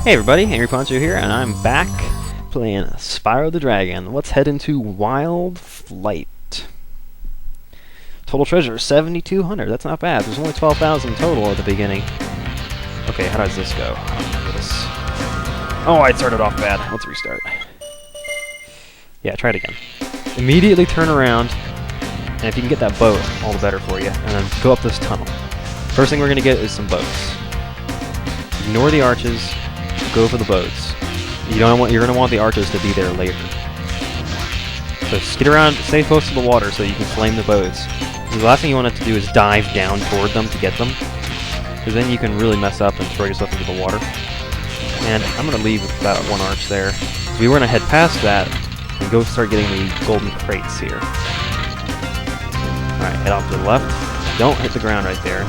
Hey everybody, Angry Poncho here, and I'm back playing Spyro the Dragon. Let's head into Wild Flight. Total treasure, 7,200. That's not bad. There's only 12,000 total at the beginning. Okay, how does this go? I don't remember this. Oh, I started off bad. Let's restart. Yeah, try it again. Immediately turn around, and if you can get that boat, all the better for you, and then go up this tunnel. First thing we're going to get is some boats. Ignore the arches. Go for the boats. You're gonna want the arches to be there later. So skid around, stay close to the water so you can flame the boats. The last thing you want to do is dive down toward them to get them, because then you can really mess up and throw yourself into the water. And I'm gonna leave that one arch there. So we were gonna head past that and go start getting the golden crates here. Alright, head off to the left. Don't hit the ground right there.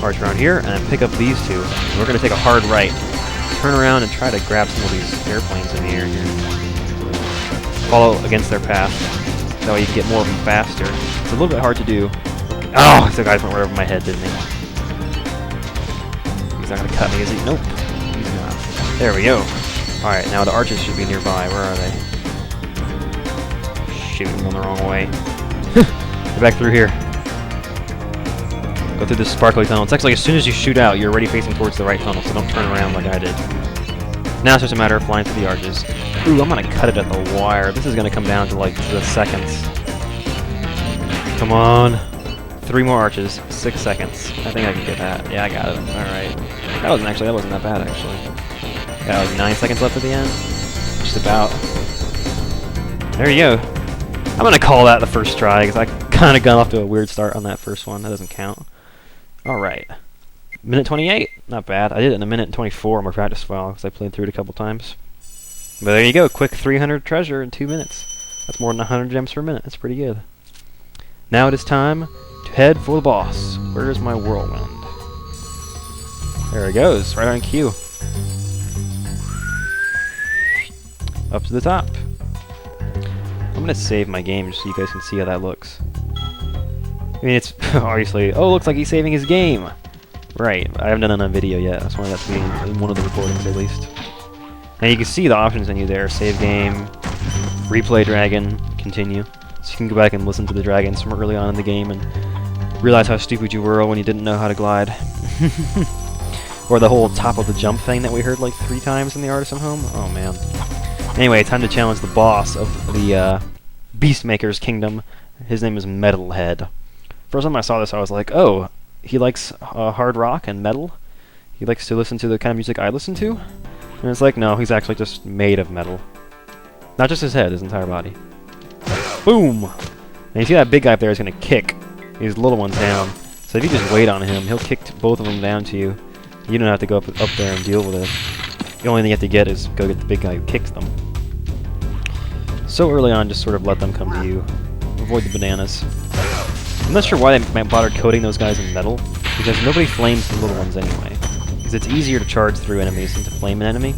Arch around here, and then pick up these two. And we're going to take a hard right. Turn around and try to grab some of these airplanes in the air here. Follow against their path. That way you can get more of them faster. It's a little bit hard to do. Oh, the guy went right over my head, didn't he? He's not going to cut me, is he? Nope. He's not. There we go. Alright, now the arches should be nearby. Where are they? Shoot, I'm going the wrong way. Get back through here. Go through this sparkly tunnel. It's actually as soon as you shoot out, you're already facing towards the right tunnel, so don't turn around like I did. Now it's just a matter of flying through the arches. Ooh, I'm gonna cut it at the wire. This is gonna come down to like the seconds. Come on. 3 more arches, 6 seconds. I think I can get that. Yeah, I got it. Alright. That wasn't that bad actually. Got like 9 seconds left at the end. Just about. There you go. I'm gonna call that the first try, because I kinda got off to a weird start on that first one. That doesn't count. Alright. Minute 28. Not bad. I did it in a minute and 24 on my practice file because I played through it a couple times. But there you go. Quick 300 treasure in 2 minutes. That's more than 100 gems per minute. That's pretty good. Now it is time to head for the boss. Where is my whirlwind? There it goes. Right on cue. Up to the top. I'm going to save my game just so you guys can see how that looks. I mean, it's obviously, oh, looks like he's saving his game. Right, I haven't done it on a video yet. That's why that's being in one of the recordings at least. Now you can see the options menu there: save game, replay dragon, continue. So you can go back and listen to the dragons from early on in the game and realize how stupid you were when you didn't know how to glide. Or the whole top of the jump thing that we heard like 3 times in the Artisan Home. Oh man. Anyway, time to challenge the boss of the Beastmaker's Kingdom. His name is Metalhead. First time I saw this, I was like, oh, he likes hard rock and metal? He likes to listen to the kind of music I listen to? And it's like, no, he's actually just made of metal. Not just his head, his entire body. Boom! And you see that big guy up there is going to kick these little ones down. So if you just wait on him, he'll kick both of them down to you. You don't have to go up there and deal with it. The only thing you have to get is go get the big guy who kicks them. So early on, just sort of let them come to you. Avoid the bananas. I'm not sure why they bothered coating those guys in metal, because nobody flames the little ones anyway. Because it's easier to charge through enemies than to flame an enemy.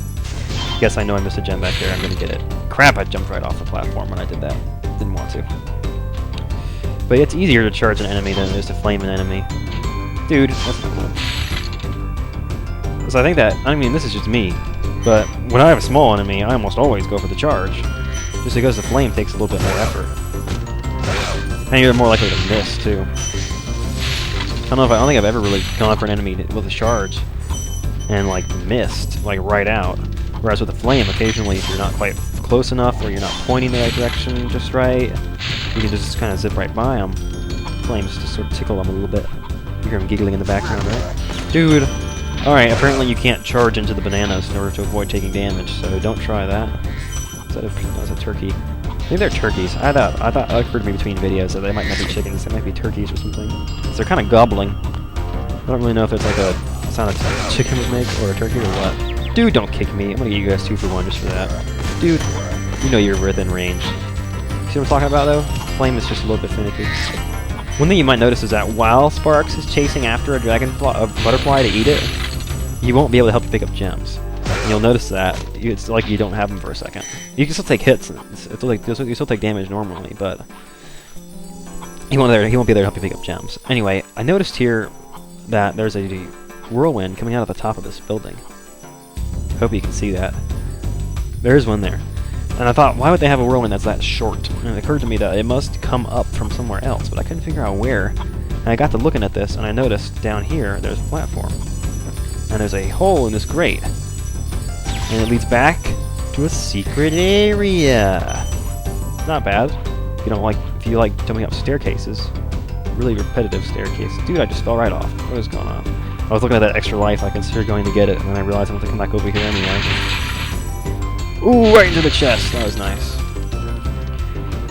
Guess I know I missed a gem back there, I'm gonna get it. Crap, I jumped right off the platform when I did that. Didn't want to. But it's easier to charge an enemy than it is to flame an enemy. Dude, that's not cool. So I think that, I mean, this is just me, but when I have a small enemy, I almost always go for the charge. Just because the flame takes a little bit more effort. And you're more likely to miss, too. I don't think I've ever really gone for an enemy with a charge and, like, missed, like, right out. Whereas with a flame, occasionally, if you're not quite close enough or you're not pointing the right direction just right, you can just kind of zip right by them. Flames just sort of tickle them a little bit. You hear them giggling in the background, right? Dude! Alright, apparently you can't charge into the bananas in order to avoid taking damage, so don't try that. That's a turkey. Maybe they're turkeys. I heard me between videos that they might not be chickens, they might be turkeys or something. So they're kind of gobbling. I don't really know if it's like a sound a chicken would make or a turkey or what. Dude, don't kick me. I'm gonna give you guys 2 for 1 just for that. Dude, you know you're within range. See what I'm talking about though? Flame is just a little bit finicky. One thing you might notice is that while Sparks is chasing after a butterfly to eat it, he won't be able to help you pick up gems. And you'll notice that it's like you don't have them for a second. You can still take hits. You still take damage normally, but he won't be there to help you pick up gems. Anyway, I noticed here that there's a whirlwind coming out of the top of this building. Hope you can see that. There is one there. And I thought, why would they have a whirlwind that's that short? And it occurred to me that it must come up from somewhere else, but I couldn't figure out where. And I got to looking at this, and I noticed down here, there's a platform. And there's a hole in this grate. And it leads back to a secret area. Not bad. If you like jumping up staircases. Really repetitive staircase. Dude, I just fell right off. What is going on? I was looking at that extra life. I considered going to get it, and then I realized I'm going to come back over here anyway. Ooh, right into the chest. That was nice.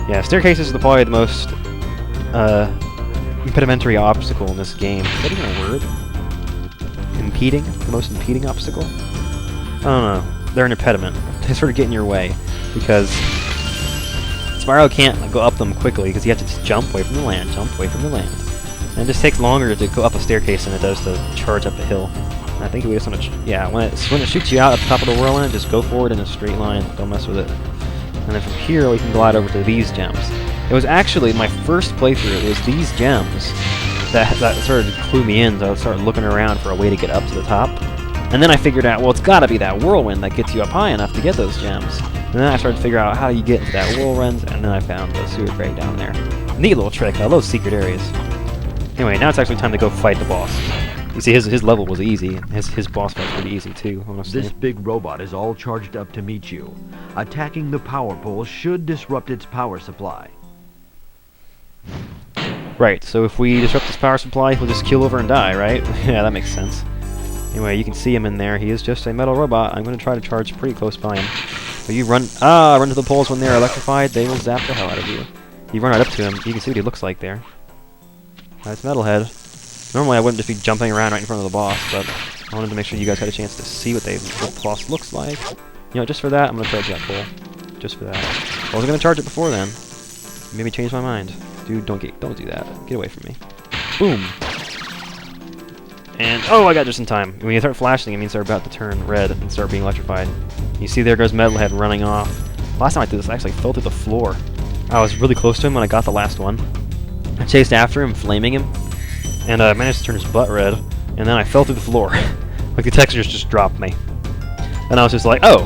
Yeah, staircases are probably the most impedimentary obstacle in this game. Is that even a word? Impeding? The most impeding obstacle? I don't know. They're an impediment. They sort of get in your way, because Spyro can't go up them quickly, because you have to just jump away from the land, jump away from the land. And it just takes longer to go up a staircase than it does to charge up the hill. And I think we just want to, when it shoots you out at the top of the whirlwind, just go forward in a straight line, don't mess with it. And then from here we can glide over to these gems. It was actually my first playthrough, it was these gems that started to clue me in, so I started looking around for a way to get up to the top. And then I figured out, well, it's gotta be that whirlwind that gets you up high enough to get those gems. And then I started to figure out how you get into that whirlwind, and then I found the sewer grate down there. Neat little trick, I love secret areas. Anyway, now it's actually time to go fight the boss. You see, his level was easy. His boss fight's pretty easy too, honestly. This big robot is all charged up to meet you. Attacking the power pole should disrupt its power supply. Right, so if we disrupt this power supply, he'll just keel over and die, right? Yeah, that makes sense. Anyway, you can see him in there. He is just a metal robot. I'm going to try to charge pretty close by him. But you run to the poles when they're electrified, they will zap the hell out of you. You run right up to him, you can see what he looks like there. That's Metalhead. Normally I wouldn't just be jumping around right in front of the boss, but I wanted to make sure you guys had a chance to see what the boss looks like. You know, just for that, I'm going to charge that pole. Just for that. I wasn't going to charge it before then. You made me change my mind. Dude, don't do that. Get away from me. Boom! And, oh, I got just in time. When you start flashing, it means they're about to turn red and start being electrified. You see there goes Metalhead running off. Last time I did this, I actually fell through the floor. I was really close to him when I got the last one. I chased after him, flaming him, and I managed to turn his butt red, and then I fell through the floor. Like the textures just dropped me. And I was just like, oh,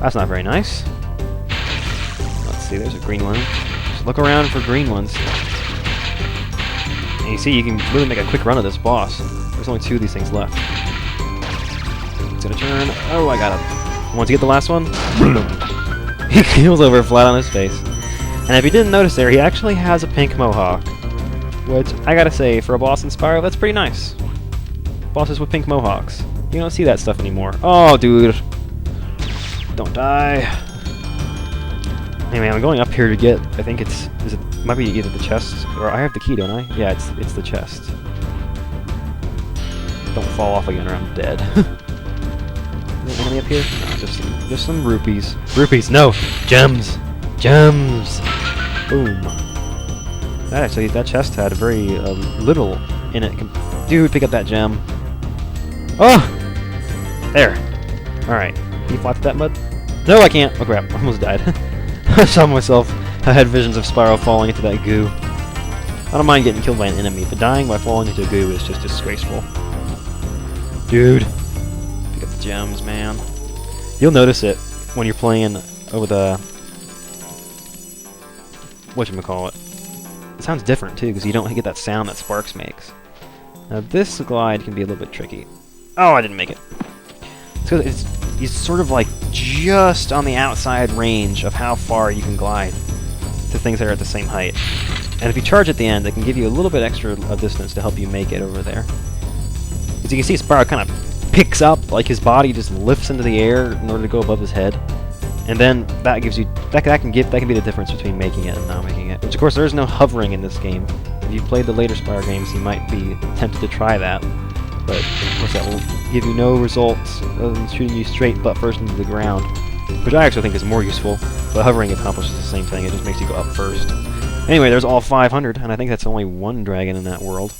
that's not very nice. Let's see, there's a green one. Just look around for green ones. And you see, you can really make a quick run of this boss. There's only 2 of these things left. It's gonna turn. Oh, I got him. Once you get the last one, he keels over flat on his face. And if you didn't notice there, he actually has a pink mohawk. Which, I gotta say, for a boss in Spyro, that's pretty nice. Bosses with pink mohawks. You don't see that stuff anymore. Oh, dude. Don't die. Anyway, I'm going up here to get, I think it might be either the chest, or I have the key, don't I? Yeah, it's the chest. Don't fall off again or I'm dead. Is there an enemy up here? No, just some rupees. Rupees, no! Gems! Gems! Boom. That chest had very little in it. Dude, pick up that gem. Oh! There. Alright. Can you fly through that mud? No, I can't. Oh crap, I almost died. I saw myself. I had visions of Spyro falling into that goo. I don't mind getting killed by an enemy, but dying by falling into goo is just disgraceful. Dude. Pick up the gems, man. You'll notice it when you're playing over the... whatchamacallit. It sounds different, too, because you don't get that sound that Sparks makes. Now, this glide can be a little bit tricky. Oh, I didn't make it. It's because he's sort of like just on the outside range of how far you can glide to things that are at the same height. And if you charge at the end, it can give you a little bit extra distance to help you make it over there. As you can see, Spyro kind of picks up, like his body just lifts into the air in order to go above his head. And then that gives you that can be the difference between making it and not making it. Which of course there is no hovering in this game. If you've played the later Spyro games, you might be tempted to try that. But of course that will give you no results other than shooting you straight butt first into the ground. Which I actually think is more useful, but hovering accomplishes the same thing, it just makes you go up first. Anyway, there's all 500, and I think that's only one dragon in that world.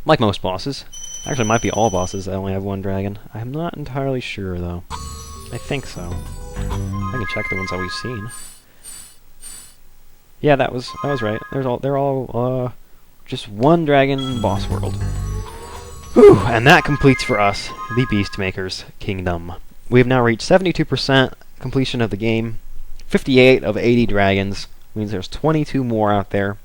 Like most bosses. Actually, it might be all bosses that only have one dragon. I'm not entirely sure, though. I think so. I can check the ones that we've seen. Yeah, that was right. They're all just one dragon boss world. Whew, and that completes for us the Beastmaker's Kingdom. We have now reached 72% completion of the game. 58 of 80 dragons means there's 22 more out there.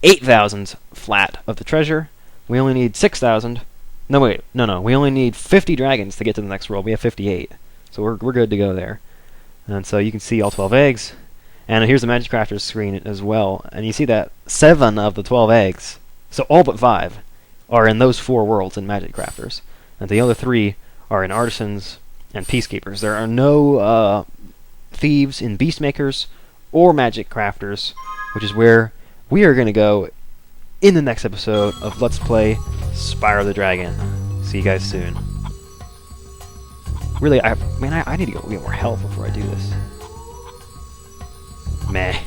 8,000 flat of the treasure. We only need 6,000. No, wait, no. We only need 50 dragons to get to the next world. We have 58, so we're good to go there. And so you can see all 12 eggs. And here's the Magic Crafter's screen as well. And you see that 7 of the 12 eggs, so all but 5, are in those 4 worlds in Magic Crafters. And the other 3 are in Artisans and Peacekeepers. There are no thieves in Beastmakers or Magic Crafters, which is where we are going to go in the next episode of Let's Play Spyro the Dragon. See you guys soon. Really, I need to go get more health before I do this. Meh.